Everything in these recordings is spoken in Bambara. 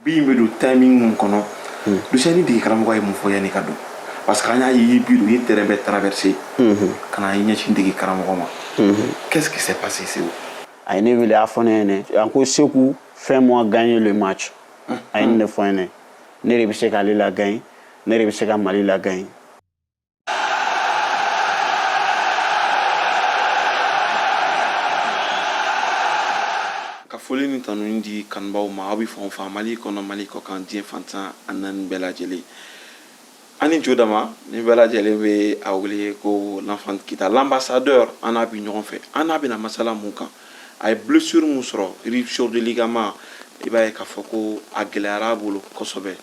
bi me do timing mun kono Lucien di karamɔgɔ ye mun fɔ yani ka don parce que an y'a ye bi ni terrain bɛ traverser kana i ɲɛsin digi karamɔgɔ ma qu'est-ce qui s'est passé c'est où a ye ne wele a fɔ ne ɲɛna an ko Seku fais-moi gagner le match a ye ne fɔ ɲɛna ne de bɛ se k'ale la gagner ne de bɛ se ka Mali la gagner. foli ni tanu di kanbaw ma abi fon fa Mali kono Mali ko kan die fantan anan bela jeli ani jodama ni bela jeli be awle ko l'enfant kita l'ambassadeur ana bi ɲɔgɔn fɛ ana bi na masala mun kan ay blessure mun sɔrɔ rupture de ligament i b'a ye k'a fɔ ko a gɛlɛyara bolo kosɛbɛ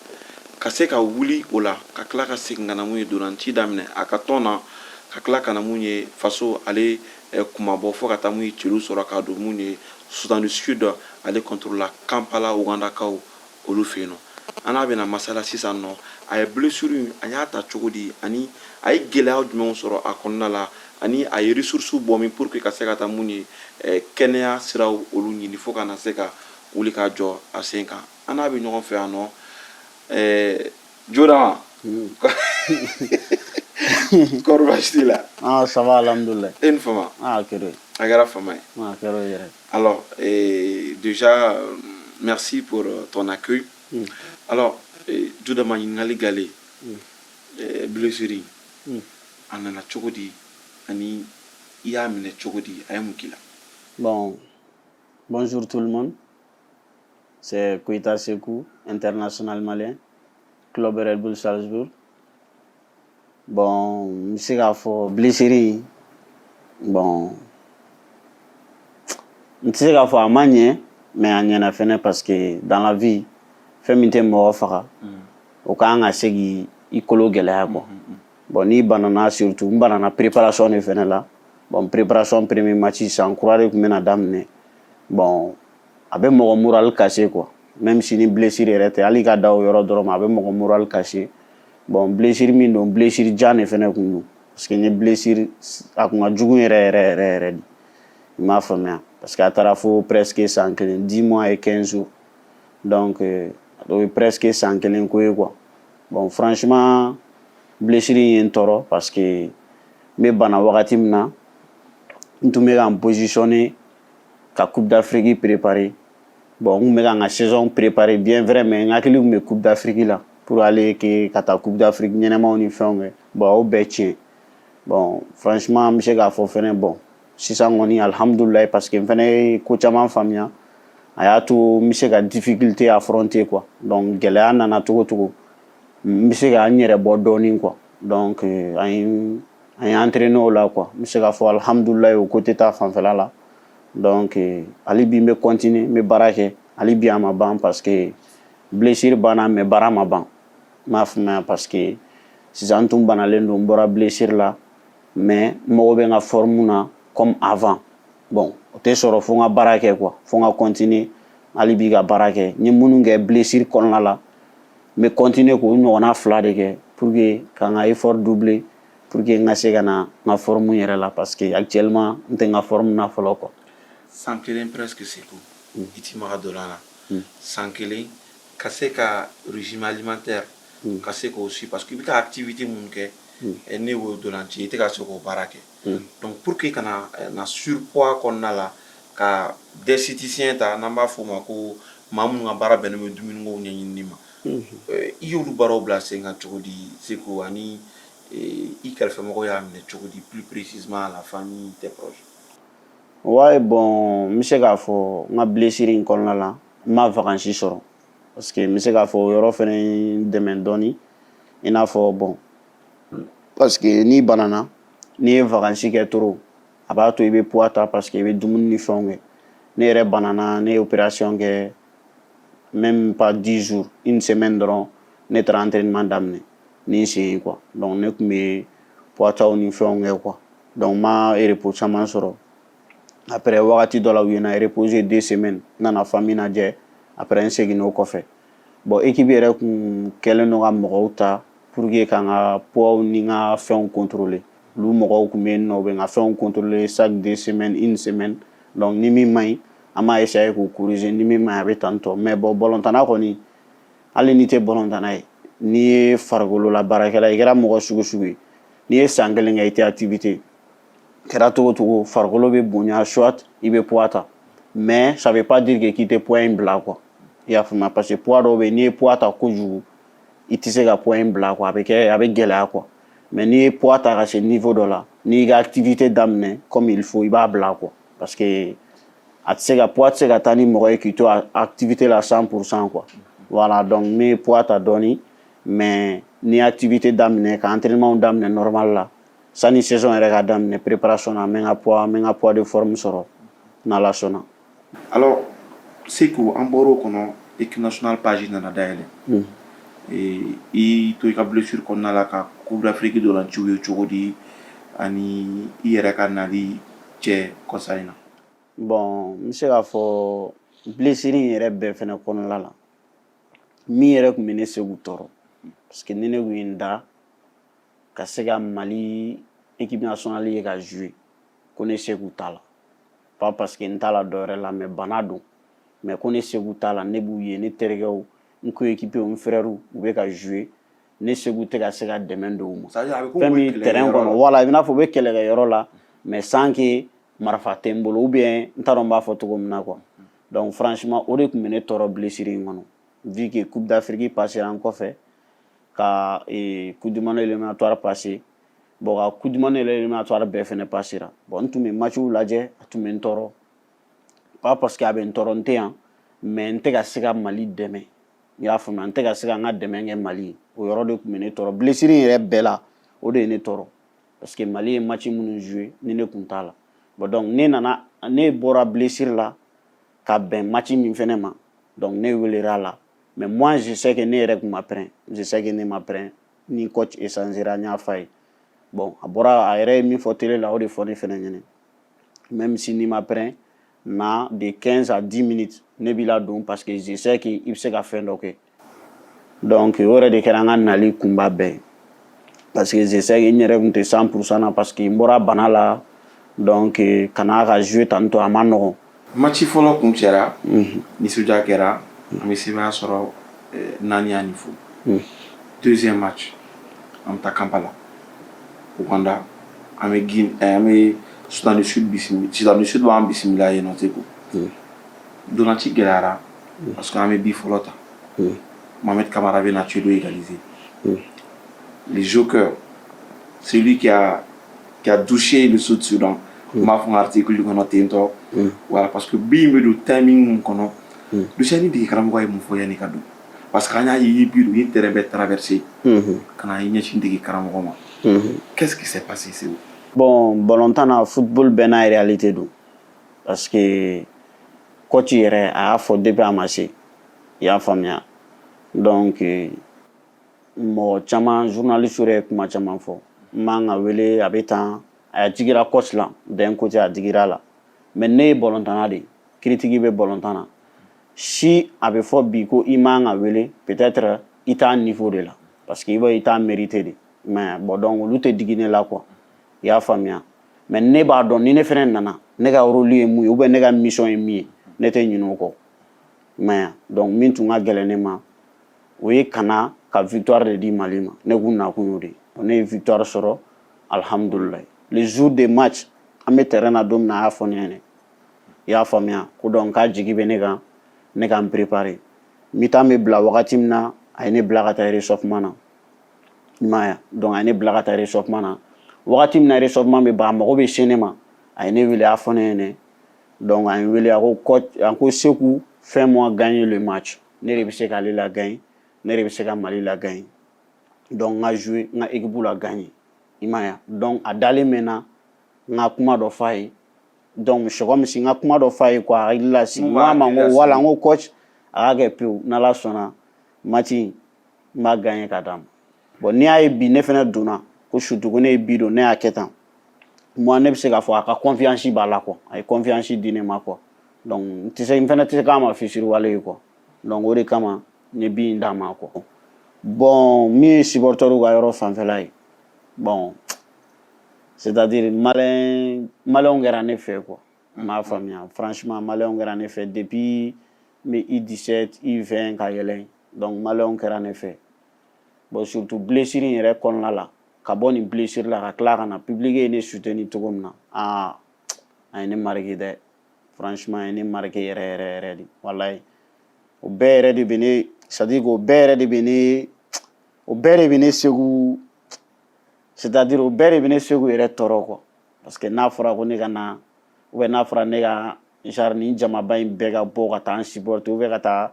ka se ka wuli o la ka tila ka segin ka na mun ye dolanci daminɛ a ka tɔn na ka tila ka na mun ye faso ale kumabɔ fo ka taa mun ye celu sɔrɔ ka don mun ye Soudan du Sud ale contre la Kampala Ugandakaw olu fɛ yen nɔ ana bɛna masala sisan nɔ a ye blessure a y'a ta cogo di ani a ye gɛlɛya jumɛnw sɔrɔ a kɔnɔna la ani a ye ressources bɔ min pour que ka se ka taa mun ye kɛnɛya siraw olu ɲini fo ka na se ka wuli ka jɔ a sen kan ana bɛ ɲɔgɔn fɛ yan nɔ Jodama kɔri baasi t'i la ça va alhamdoulilah e ni fama kɛra a kɛra fama ye kɛra yɛrɛ. Alors, déjà, merci pour ton accueil. Alors, Jodama Yingali Gale, blessure, Anana Chogodi, Ani Yamine Chogodi, Ayamukila. Bon, bonjour tout le monde. C'est Koita Sekou, international malien, club Red Bull Salzbourg. Bon, je sais qu'il blessure. Bon. Je sais qu'il faut amanier, mais on y en a fait parce que dans la vie, féminité mort fera. Au cas où on a segui, il colle gala quoi. Bon, ni banana surtout, banana préparation est fait là. Bon, préparation premier match, sans croire que mena dame bon, avec mon moral cassé quoi. Même si ni blessure était, ali kada au yoro drama, avec mon moral cassé. Bon, blessure mi non blessure jane fait na kundu. Parce que ni blessure, a kunga jugu re. Ma femme parce qu'à Tarafo presque 10 mois et 15 jours donc presque 100 quoi bon franchement blessure est toro parce que me bana wakati mina ntumé en positionné ka Coupe d'Afrique préparée bon on me en saison préparée bien vrai mais ngakili me Coupe d'Afrique là pour aller que kata Coupe d'Afrique ñenema on y fait bon au betien bon franchement monsieur ga fo fene bon sisan kɔni alhamdoulilah parce que n fana ye ko caman faamuya a y'a to n bɛ se ka difficulté affronter quoi donc gɛlɛya nana cogo cogo n bɛ se ka n yɛrɛ bɔ dɔɔnin quoi donc an ye entraîné o la quoi n bɛ se ka fɔ alhamdoulilah o côté ta fanfɛla la donc hali bi n bɛ continuer n bɛ baara kɛ hali bi a ma ban parce que blessure banna mais baara ma ban n m'a faamuya parce que sisan n tun banalen don n bɔra blessure la mais n mago bɛ n ka forme na comme avant bon o tɛ sɔrɔ fo n ka baara kɛ quoi fo n ka continuer hali bi ka baara kɛ n ye minnu kɛ blessure kɔnɔna la n bɛ continuer k'o ɲɔgɔnna 2 de kɛ pour que ka n ka effort doubler pour que n ka se ka na n ka forme yɛrɛ la parce que actuellement n tɛ n ka forme na fɔlɔ quoi. San kelen presque Sekou i ti maga dɔ la san kelen ka se ka régime alimentaire ka se k'o suivre parce que i bɛ ka activité minnu kɛ ne y'o dolanci i tɛ ka se k'o baara kɛ donc pour que kana na surpoids kɔnɔna la ka diététicien ta n'an b'a fɔ o ma ko maa minnu ka baara bɛnnen bɛ dumuniko ɲɛɲinini ma i y'olu baaraw bila sen kan cogo di Sekou ani i kɛrɛfɛmɔgɔw y'a minɛ cogo di plus précisément la famille tes proches. Ouais bon n bɛ se k'a fɔ n ka blessure in kɔnɔna la n ma vacances sɔrɔ parce que n bɛ se k'a fɔ o yɔrɔ fana ye n dɛmɛ dɔɔnin i n'a fɔ bon parce que n'i banana n'i ye vacances kɛ trop a b'a to i bɛ poids ta parce que i bɛ dumuni ni fɛnw kɛ ne yɛrɛ banana ne ye opération kɛ même pas 10 jours une semaine dɔrɔn ne taara entraînement daminɛ ni n sen ye quoi donc ne tun bɛ poids taw ni fɛnw kɛ quoi donc n ma repos caman sɔrɔ après wagati dɔ la u ye na reposer 2 semaines n nana famille lajɛ après n seginna o kɔfɛ bon équipe yɛrɛ kun kɛlen don ka mɔgɔw ta pour que ka n ka poids ni n ka fɛnw contrôler olu mɔgɔw kun bɛ yen nɔ u bɛ n ka fɛnw contrôler chaque 2 semaines une semaine donc ni min man ɲi an b'a essayer k'o corriger ni min man ɲi a bɛ tan tɔ mais bon balontanna kɔni hali n'i tɛ balontanna ye n'i ye farikolo la baarakɛla i kɛra mɔgɔ sugu sugu ye n'i ye san kelen kɛ i tɛ activité kɛra cogo cogo farikolo bɛ bonya soit i bɛ poids ta mais ça veut pas dire que k'i tɛ poids in bila quoi i y'a faamuya parce que poids dɔw bɛ yen n'i ye poids ta kojugu i tɛ se ka poids in bila quoi a bɛ gɛlɛya quoi mais n'i ye poids ta ka se niveau dɔ la n'i y'i ka activité daminɛ comme il faut i b'a bila quoi parce que a tɛ se ka poids tɛ se ka taa ni mɔgɔ ye k'i to activité la 100% quoi voilà donc n bɛ poids ta dɔɔni mais n'i ye activité daminɛ ka entraînement daminɛ normal la sani saison yɛrɛ ka daminɛ préparation na n bɛ n ka poids de forme sɔrɔ n'Ala sɔnna. Alors Seku an bɔr'o kɔnɔ équipe nationale page nana dayɛlɛ i to i ka blessure kɔnɔna la ka Coupe d'Afrique dolanciw ye cogo di ani i yɛrɛ ka nali cɛ kɔsa in na. Bon n bɛ se k'a fɔ blessure in yɛrɛ bɛɛ fɛnɛ kɔnɔna la min yɛrɛ tun bɛ ne Seku tɔɔrɔ parce que ni ne tun ye n da ka se ka Mali équipe nationale ye ka jouer ko ne Seku t'a la pas parce que n t'a la dɔwɛrɛ la mais bana don mais ko ne Seku t'a la ne b'u ye ne terikɛw n coéquipiers n frères u bɛ ka jouer ne Seku tɛ ka se ka dɛmɛ don u ma fɛn min terrain kɔnɔ voilà i b'a fɔ u bɛ kɛlɛkɛyɔrɔ la mais sans que marifa tɛ n bolo ou bien n t'a dɔn n b'a fɔ cogo min na quoi donc franchement o de tun bɛ ne tɔɔrɔ blessure in kɔnɔ vu que Coupe d'Afrique passera n kɔfɛ ka Coupe du monde éliminatoire passer bon ka Coupe du monde éliminatoire bɛɛ fɛnɛ passera bon n tun bɛ matchw lajɛ a tun bɛ n tɔɔrɔ pas parce que a bɛ n tɔɔrɔ n tɛ yan mais n tɛ ka se ka Mali dɛmɛ i y'a faamuya n tɛ ka se ka n ka dɛmɛ kɛ Mali ye o yɔrɔ de tun bɛ ne tɔɔrɔ blessure in yɛrɛ bɛɛ la o de ye ne tɔɔrɔ parce que Mali ye match minnu jouer ni ne tun t'a la bon donc ne bɔra blessure la ka bɛn match min fɛnɛ ma donc ne welela la mais moi je sais que ne yɛrɛ tun ma prêt je sais que ne ma prêt ni coach échangera n y'a f'a ye bon a yɛrɛ ye min fɔ télé la o de fɔ ne fɛnɛ ɲɛna même si ni ma prêt na de 15 à 10 minutes ne b'i la don parce que je sais que i bɛ se ka fɛn dɔ kɛ donc o yɛrɛ de kɛra n ka nali kunba bɛɛ ye parce que je sais que n yɛrɛ tun tɛ 100% na parce que n bɔra bana la donc kana ka jouer tantôt a ma nɔgɔn. Match fɔlɔ kun cɛra nisɔndiya kɛra an bɛ sɛbɛnya sɔrɔ 4 ani fo deuxième match an bɛ taa Kampala Uganda an bɛ Sudan du Sud b'an bisimila yen nɔ Seku dolanci gɛlɛyara parce que an bɛ bi fɔlɔ ta Mohamed Kamara bɛ na tuer égaliser les jokers celui qui a douché le Sud Soudan n b'a fɔ n ka article kɔnɔ ten tɔ voilà parce que bi in bɛ don timing min kɔnɔ Luciani dege karamɔgɔ ye mun fɔ yanni ka don parce que an y'a ye i bi don i ye terrain bɛɛ traversé ka na i ɲɛsin dege karamɔgɔ ma qu'est-ce qui s'est passé Seku. Bon ballontan na football bɛɛ n'a réalité don parce que coach yɛrɛ a y'a fɔ depuis a ma se i y'a faamuya donc mɔgɔ caman journaliste yɛrɛ ye kuma caman fɔ n man ka wele a bɛ tan a digira coach la d'un côté a digira la mais ne ye ballontanna de critique bɛ ballontan na si a bɛ fɔ bi ko i man ka wele peut-être i t'a niveau de la parce que i t'a mérité de mais bon donc olu tɛ digi ne la quoi i y'a faamuya mais ne b'a dɔn ni ne fɛnɛ nana ne ka rôle ye mun ye ou bien ne ka mission ye min ye ne tɛ ɲinɛ o kɔ mais donc min tun ka gɛlɛn ne ma o ye kana ka victoire de di Mali ma ne kun nakun y'o de ye ne ye victoire sɔrɔ alhamdulilayi le jour de match an bɛ terrain na don min na a y'a fɔ ne ɲɛna i y'a faamuya ko donc k'a jigi bɛ ne kan ne ka n préparer mi-temps bɛ bila wagati min na a ye ne bila ka taa réchauffement na i m'a ye donc a ye ne bila ka taa réchauffement na wagati min na réchauffement bɛ ban a mago bɛ se ne ma a ye ne wele a y'a fɔ ne ɲɛna donc a ye n wele a ko coach a ko Seku fais-moi gagner le match ne de bɛ se k'ale la gagner ne de bɛ se ka Mali la gagner donc n ka jouer n ka équipe la gagner i m'a ye donc a dalen mɛ n na n ka kuma dɔ f'a ye donc c'est comme si n ka kuma dɔ f'a ye quoi a hakili la sigi n ko a ma n ko voilà n ko coach a ka kɛ pewu n'Ala sɔnna match in n b'a gagner ka d'a ma bon n'i y'a ye bi ne fɛnɛ donna ko surtout ko ne ye bi don ne y'a kɛ tan moi ne bɛ se k'a fɔ a ka confiance b'a la quoi a ye confiance di ne ma quoi donc n fɛnɛ tɛ se k'a ma fisiriwale ye quoi donc o de kama n ye bi in d'a ma quoi bon min ye supporteriw ka yɔrɔ fanfɛla ye bon c'est-à-dire maliyɛnw kɛra ne fɛ quoi n m'a faamuya franchement maliyɛnw kɛra ne fɛ depuis n bɛ I17 I20 ka yɛlɛn donc malheur kɛra ne fɛ bon surtout blessure in yɛrɛ kɔnɔna la ka bɔ nin blessure la ka tila ka na public ye ne soutenir cogo min na a ye ne marqué dɛ franchement a ye ne marqué yɛrɛ yɛrɛ yɛrɛ de walayi o bɛɛ yɛrɛ de bɛ ne c'est à dire que o bɛɛ yɛrɛ de bɛ ne o bɛɛ de bɛ ne segu c'est à dire o bɛɛ de bɛ ne segu yɛrɛ tɔɔrɔ quoi parce que n'a fɔra ko ne ka na ou bien n'a fɔra ne ka genre nin jamaba in bɛɛ ka bɔ ka taa n supporter ou bien ka taa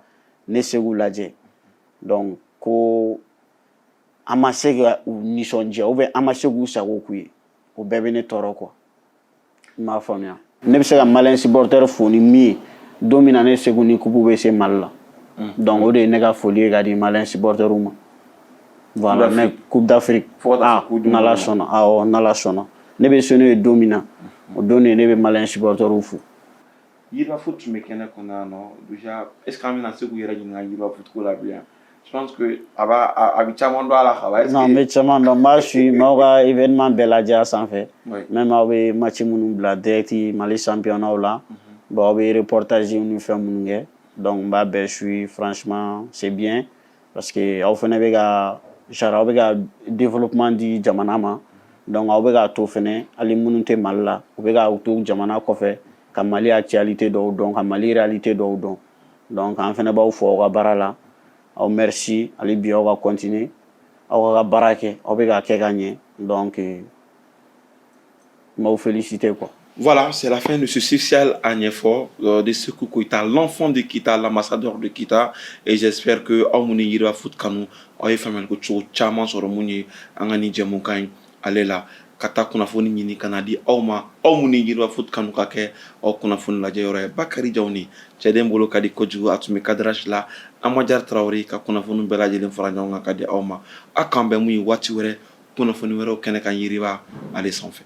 ne segu lajɛ donc ko an ma se ka u nisɔndiya ou bien an ma se k'u sago k'u ye o bɛɛ bɛ ne tɔɔrɔ quoi i m'a faamuya ne bɛ se ka maliyɛn supporter fo ni min ye don min na ne segu ni coupe bɛ se mali la donc o de ye ne ka foli ye ka di maliyɛn supporterw ma voilà mais coupe d'Afrique n'ala sɔnna awɔ n'ala sɔnna ne bɛ se n'o ye don min na o don de ne bɛ maliyɛn supporterw fo. Yiriwa foot tun bɛ kɛnɛ kɔnɔ yan nɔ déjà est ce que an bɛna se k'u yɛrɛ ɲininka yiriwa foot ko la bilen je pense que a bɛ caman dɔn a la ka ban. non n bɛ caman dɔn n b'a suit n b'aw ka événement bɛɛ lajɛ a sanfɛ même aw bɛ match minnu bila direct Mali championnat la bon aw bɛ reportage ni fɛn minnu kɛ donc n b'a bɛɛ suit franchement c'est bien parce que aw fana bɛ ka genre aw bɛ ka développement di jamana ma donc aw bɛ ka to fana hali minnu tɛ Mali la u bɛ ka to jamana kɔfɛ ka Mali actualité dɔw dɔn ka Mali réalité dɔw dɔn donc an fana b'aw fo aw ka baara la aw merci hali bi aw ka continuer aw ka baara kɛ aw bɛ ka kɛ ka ɲɛ donc n b'aw féliciter quoi. Voilà, c'est la fin de ce spécial à Niefo de Sekou Koita, l'enfant de Kita, l'ambassadeur de Kita. Et j'espère que Aoumuni Yiriwa Foot Kanu, Aoye Famel Kocho, Chaman Soromouni, Angani Djemoukain, allez là, Kata Kunafoni Nini Kanadi, Aouma, Aoumuni Yiriwa Foot Kanu Kake, Aou Kunafoni la Jayore, Bakari Jauni, Tchadem Bolo Kadi Kodjou, Atume Kadrash la, Amadjar Traori, Kakunafoni Bela Jelin Faranyanga Kadi Aouma, Akambe Mui Watiwere, Kunafoni Wero Kenekan Yiriwa, allez sans fait.